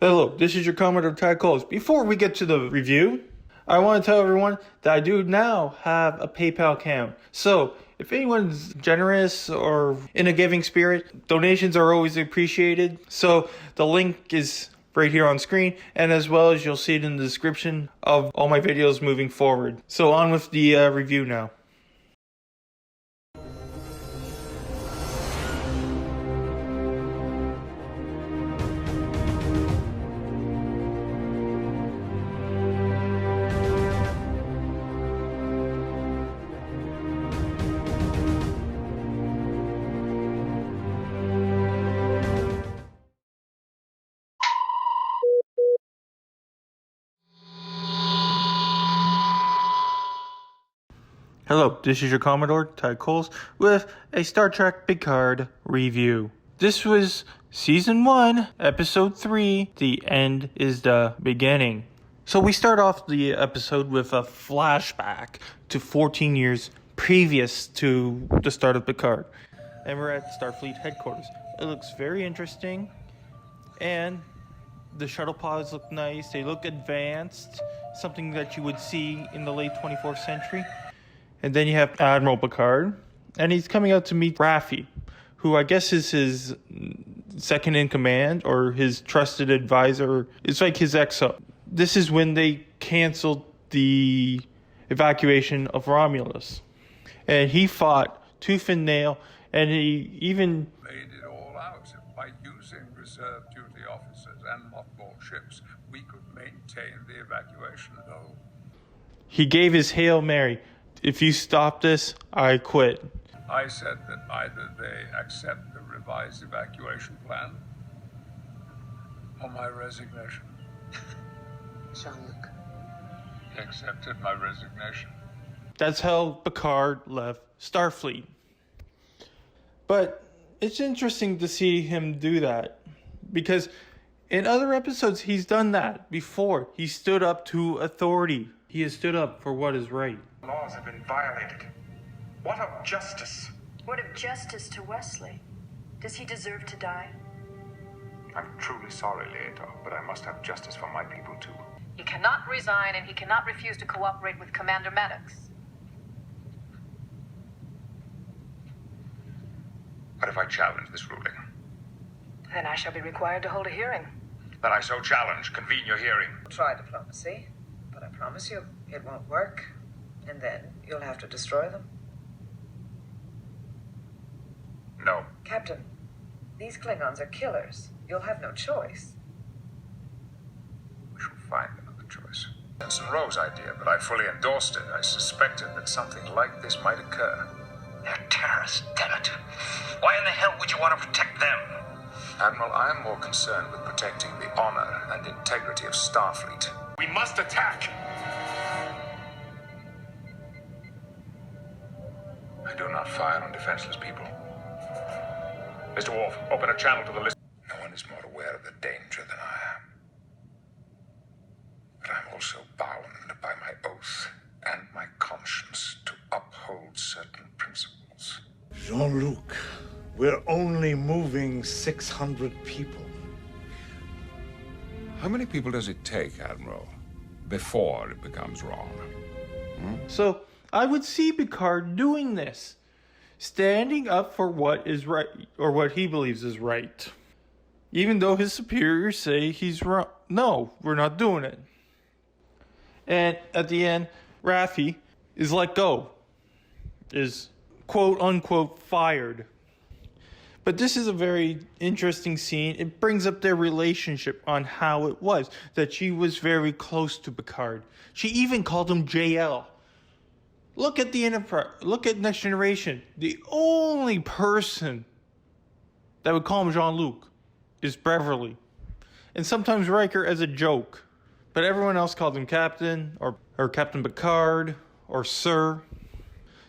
Hello, this is your Commodore Ty Coles. Before we get to the review, I want to tell everyone that I do now have a PayPal account. So, if anyone's generous or in a giving spirit, donations are always appreciated. So, the link is right here on screen, and as well as you'll see it in the description of all my videos moving forward. So, on with the review now. Hello, this is your Commodore Ty Coles with a Star Trek Picard review. This was Season 1, Episode 3, The End is the Beginning. So we start off the episode with a flashback to 14 years previous to the start of Picard. And we're at Starfleet headquarters. It looks very interesting, and the shuttle pods look nice, they look advanced, something that you would see in the late 24th century. And then you have Admiral Picard, and he's coming out to meet Raffi, who I guess is his second in command or his trusted advisor. It's like his XO. This is when they canceled the evacuation of Romulus. And he fought tooth and nail, and he even laid it all out. By using reserve duty officers and mothball ships, we could maintain the evacuation, though. he gave his Hail Mary. If you stop this, I quit. I said that either they accept the revised evacuation plan or my resignation. Jean-Luc. He accepted my resignation. That's how Picard left Starfleet. But it's interesting to see him do that, because in other episodes he's done that before. He stood up to authority. He has stood up for what is right. Laws have been violated. What of justice? What of justice to Wesley? Does he deserve to die? I'm truly sorry, Leator, but I must have justice for my people too. He cannot resign, and he cannot refuse to cooperate with Commander Maddox. What if I challenge this ruling? Then I shall be required to hold a hearing. Then I so challenge. Convene your hearing. Try diplomacy, but I promise you, it won't work. And then you'll have to destroy them. No. Captain, these Klingons are killers. You'll have no choice. We shall find another choice. Benson Rowe's idea, but I fully endorsed it. I suspected that something like this might occur. They're terrorists, damn it. Why in the hell would you want to protect them? Admiral, I am more concerned with protecting the honor and integrity of Starfleet. We must attack! I do not fire on defenseless people. Mr. Worf, open a channel to the list. No one is more aware of the danger than I am. But I'm also bound by my oath and my conscience to uphold certain principles. Jean-Luc, we're only moving 600 people. How many people does it take, Admiral, before it becomes wrong? So I would see Picard doing this, standing up for what is right, or what he believes is right, even though his superiors say he's wrong. No, we're not doing it. And at the end, Raffi is let go, is quote unquote fired. But this is a very interesting scene. It brings up their relationship on how it was, that she was very close to Picard. She even called him JL. Look at the Enterprise. Look at Next Generation. The only person that would call him Jean-Luc is Beverly. And sometimes Riker as a joke. But everyone else called him Captain, or Captain Picard, or Sir.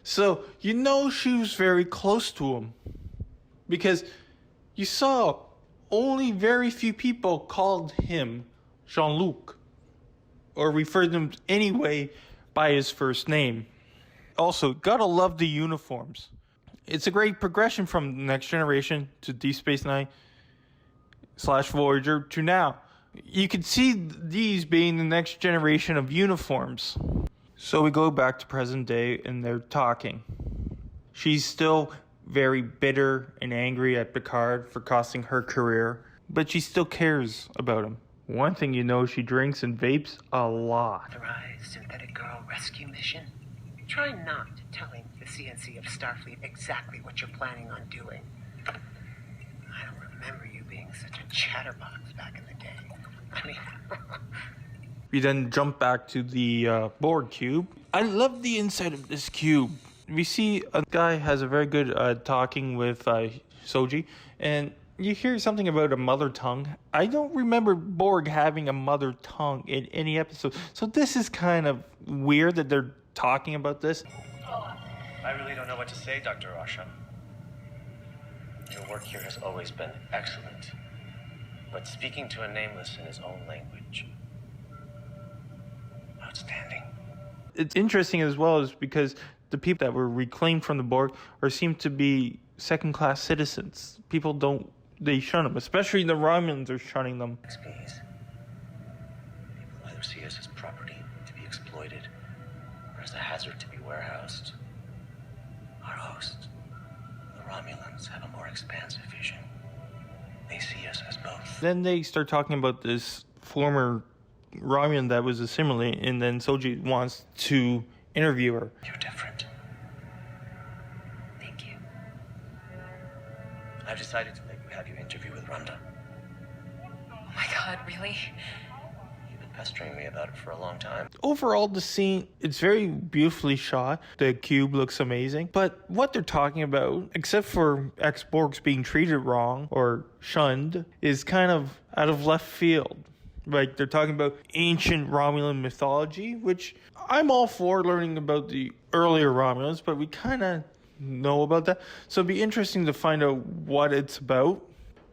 So, you know she was very close to him. Because you saw only very few people called him Jean-Luc, or referred to him anyway by his first name. Also, gotta love the uniforms. It's a great progression from Next Generation to Deep Space Nine / Voyager to now. You could see these being the next generation of uniforms. So we go back to present day and they're talking. She's still very bitter and angry at Picard for costing her career, but she still cares about him. One thing you know, she drinks and vapes a lot. Authorized synthetic girl rescue mission. Try not telling the CNC of Starfleet exactly what you're planning on doing. I don't remember you being such a chatterbox back in the day. I mean... We then jump back to the Borg cube. I love the inside of this cube. We see a guy has a very good talking with Soji, and you hear something about a mother tongue. I don't remember Borg having a mother tongue in any episode, so this is kind of weird that they're talking about this. I really don't know what to say, Dr. Asham. Your work here has always been excellent, but speaking to a nameless in his own language, outstanding. It's interesting as well is because the people that were reclaimed from the Borg seem to be second-class citizens. They shun them, especially the Romulans are shunning them. XPs. People either see us as property to be exploited, or as a hazard to be warehoused. Our hosts, the Romulans, have a more expansive vision. They see us as both. Then they start talking about this former Romulan that was assimilated, and then Soji wants to interview her. You're different. Thank you. I've decided to let you have your interview with Rhonda. Oh my god, really? You've been pestering me about it for a long time. Overall, the scene, it's very beautifully shot. The cube looks amazing. But what they're talking about, except for ex-Borgs being treated wrong or shunned, is kind of out of left field. Like, they're talking about ancient Romulan mythology, which I'm all for learning about the earlier Romulans, but we kind of know about that. So it'd be interesting to find out what it's about.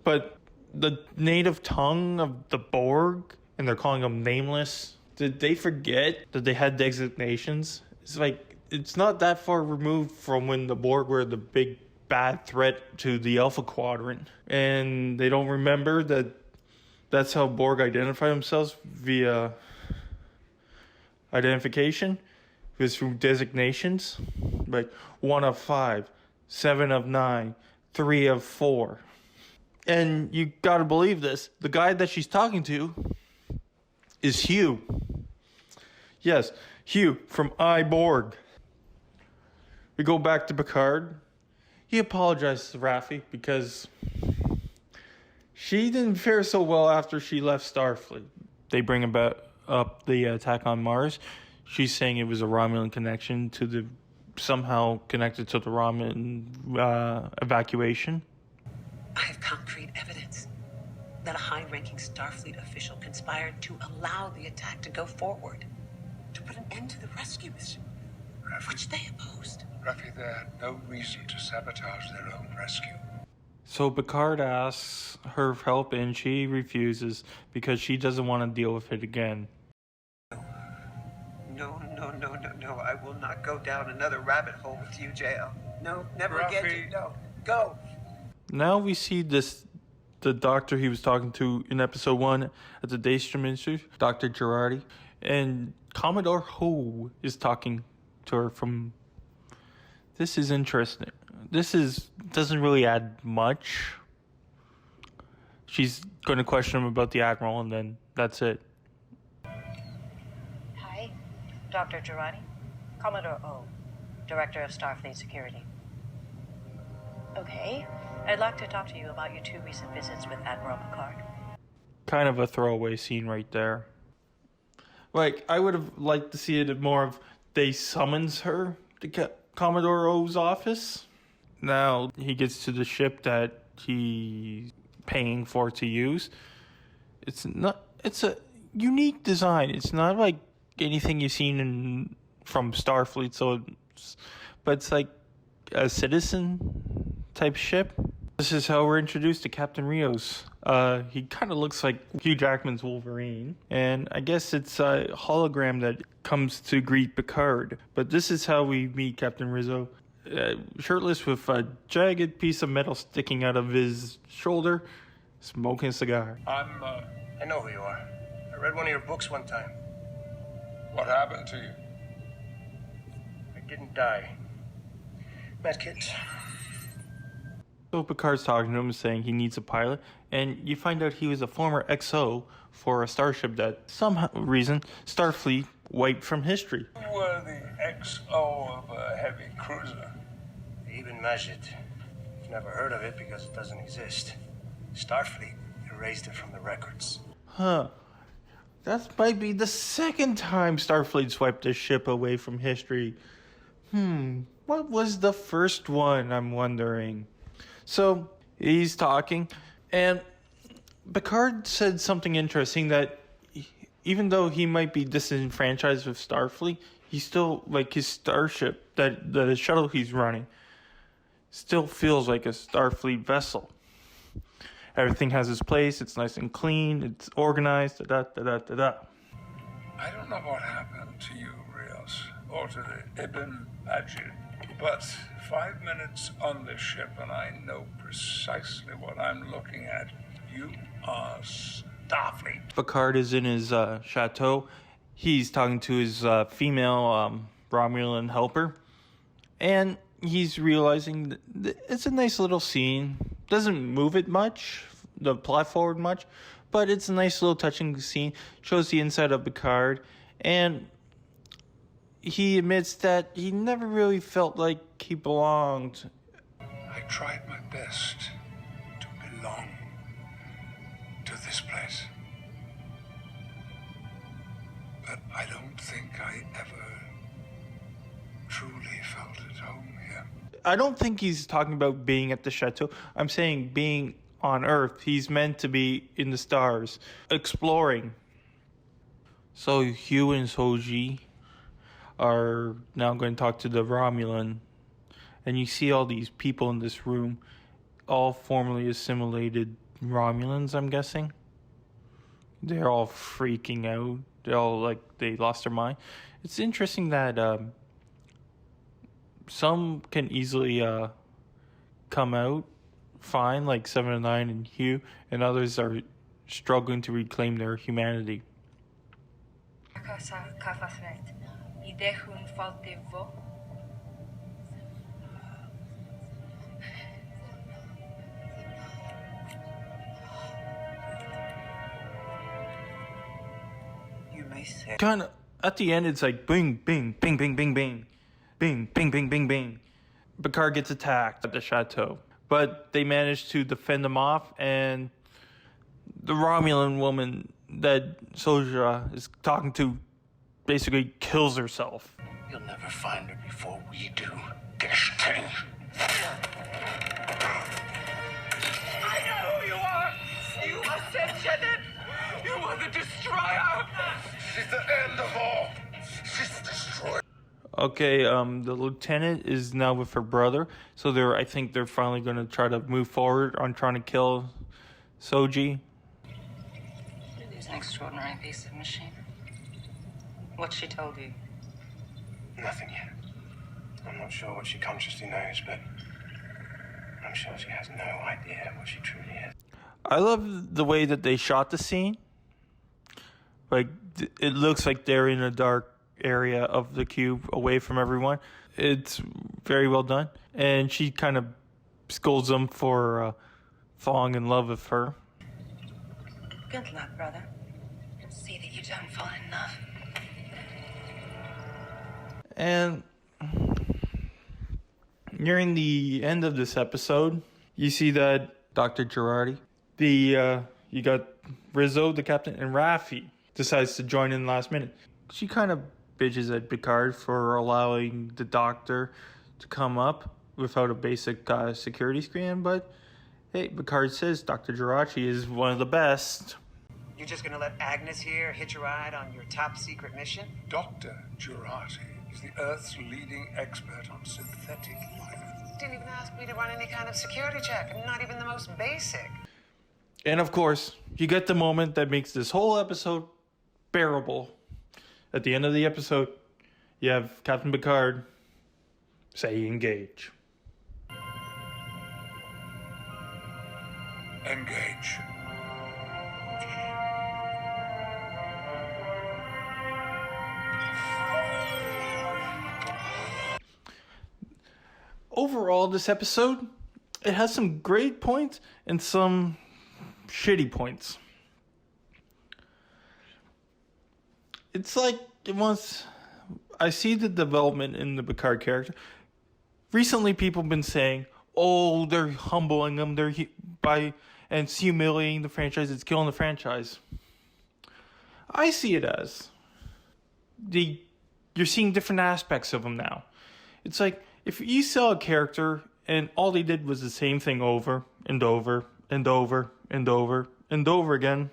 But the native tongue of the Borg, and they're calling them nameless, did they forget that they had designations? It's like, it's not that far removed from when the Borg were the big bad threat to the Alpha Quadrant. And they don't remember that that's how Borg identify themselves via identification. It was through designations. Like 1 of 5, 7 of 9, 3 of 4. And you gotta believe this. The guy that she's talking to is Hugh. Yes, Hugh from Borg. We go back to Picard. He apologizes to Raffi because she didn't fare so well after she left Starfleet. They bring up the attack on Mars. She's saying it was a Romulan connection somehow connected to the Romulan evacuation. I have concrete evidence that a high-ranking Starfleet official conspired to allow the attack to go forward, to put an end to the rescue mission, which they opposed. Ruffy, they had no reason to sabotage their own rescue. So Picard asks her for help and she refuses because she doesn't want to deal with it again. No. I will not go down another rabbit hole with you, JL. No, never Ruffy. again. No, go. Now we see the doctor he was talking to in episode 1 at the Daystrom Institute, Dr. Girardi, and Commodore Ho is talking to her from... This is interesting. Doesn't really add much. She's going to question him about the Admiral, and then that's it. Hi, Dr. Girardi. Commodore O, Director of Starfleet Security. Okay, I'd like to talk to you about your 2 recent visits with Admiral Picard. Kind of a throwaway scene right there. Like, I would have liked to see it more of they summons her to Commodore O's office. Now he gets to the ship that he's paying for to use. It's a unique design. It's not like anything you've seen from Starfleet, but it's like a citizen type ship. This is how we're introduced to Captain Rios. He kind of looks like Hugh Jackman's Wolverine, and I guess it's a hologram that comes to greet Picard. But this is how we meet Captain Rizzo. Shirtless with a jagged piece of metal sticking out of his shoulder, smoking a cigar. I'm I know who you are. I read one of your books one time. What happened to you? I didn't die. Medkit. So Picard's talking to him, saying he needs a pilot, and you find out he was a former XO for a starship that, some reason, Starfleet wiped from history. You were the XO of a heavy cruiser. Even Majid. I've never heard of it because it doesn't exist. Starfleet erased it from the records. Huh. That might be the second time Starfleet swiped a ship away from history. What was the first one, I'm wondering? So, he's talking, and Picard said something interesting, that even though he might be disenfranchised with Starfleet, he still, like, his starship, that the shuttle he's running, still feels like a Starfleet vessel. Everything has its place, it's nice and clean, it's organized, da-da-da-da-da-da. I don't know what happened to you, Rios, or to the Ibn Majid, but 5 minutes on this ship and I know precisely what I'm looking at. You are Starfleet. Picard is in his chateau. He's talking to his female Romulan helper, and he's realizing that it's a nice little scene. Doesn't move it much, the plot forward much, but it's a nice little touching scene. Shows the inside of Picard, and he admits that he never really felt like he belonged. I tried my best to belong to this place, but I don't think I ever truly felt at home here. I don't think he's talking about being at the chateau. I'm saying being on Earth. He's meant to be in the stars, exploring. So Hugh and Soji are now going to talk to the Romulan, and you see all these people in this room, all formerly assimilated Romulans, I'm guessing. They're all freaking out. They're all like, they lost their mind. It's interesting that some can easily come out fine, like 7 and 9 and Hugh, and others are struggling to reclaim their humanity. You may say. Kind of at the end, it's like bing, bing, bing, bing, bing, bing, bing, bing, bing, bing, bing. Picard gets attacked at the chateau, but they manage to defend him off, and the Romulan woman that Soja is talking to basically kills herself. You'll never find her before we do, Geshting. I know who you are! You ascension! You are the destroyer! She's the end of all! She's destroyed. Okay, the lieutenant is now with her brother, so I think they're finally going to try to move forward on trying to kill Soji. It's an extraordinary piece of machine. What she told you? Nothing yet. I'm not sure what she consciously knows, but I'm sure she has no idea what she truly is. I love the way that they shot the scene. Like, it looks like they're in a dark area of the cube away from everyone. It's very well done. And she kind of scolds them for falling in love with her. Good luck, brother. See that you don't fall in love. And nearing the end of this episode, you see that Dr. Girardi, you got Rizzo, the captain, and Raffi decides to join in last minute. She kind of bitches at Picard for allowing the doctor to come up without a basic security screen, but hey, Picard says Dr. Girardi is one of the best. You're just gonna let Agnes here hitch a ride on your top secret mission? Dr. Girardi is the Earth's leading expert on synthetic life. Didn't even ask me to run any kind of security check, not even the most basic. And of course, you get the moment that makes this whole episode bearable. At the end of the episode, you have Captain Picard say engage. Engage. overall, this episode, it has some great points and some shitty points. It's like I see the development in the Picard character. Recently, people have been saying, "Oh, they're humbling him. And it's humiliating the franchise. It's killing the franchise." I see it as you're seeing different aspects of him now. It's like if you saw a character and all they did was the same thing over and over and over and over and over again,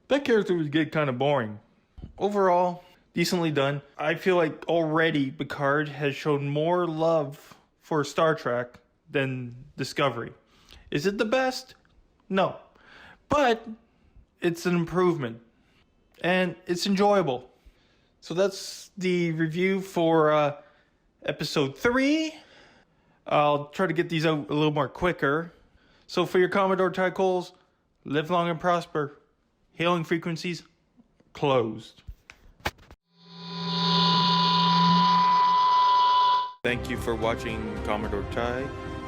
that character would get kind of boring. Overall, decently done. I feel like already Picard has shown more love for Star Trek than Discovery. Is it the best? No. But it's an improvement. And it's enjoyable. So that's the review for episode 3. I'll try to get these out a little more quicker. So for your Commodore Tycols, live long and prosper. Hailing frequencies closed. Thank you for watching Commodore Ty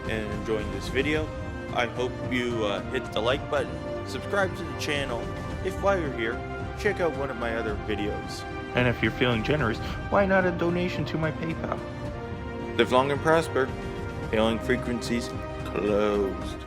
and enjoying this video. I hope you hit the like button, subscribe to the channel. If while you're here, check out one of my other videos. And if you're feeling generous, why not a donation to my PayPal? Live long and prosper. Hailing frequencies closed.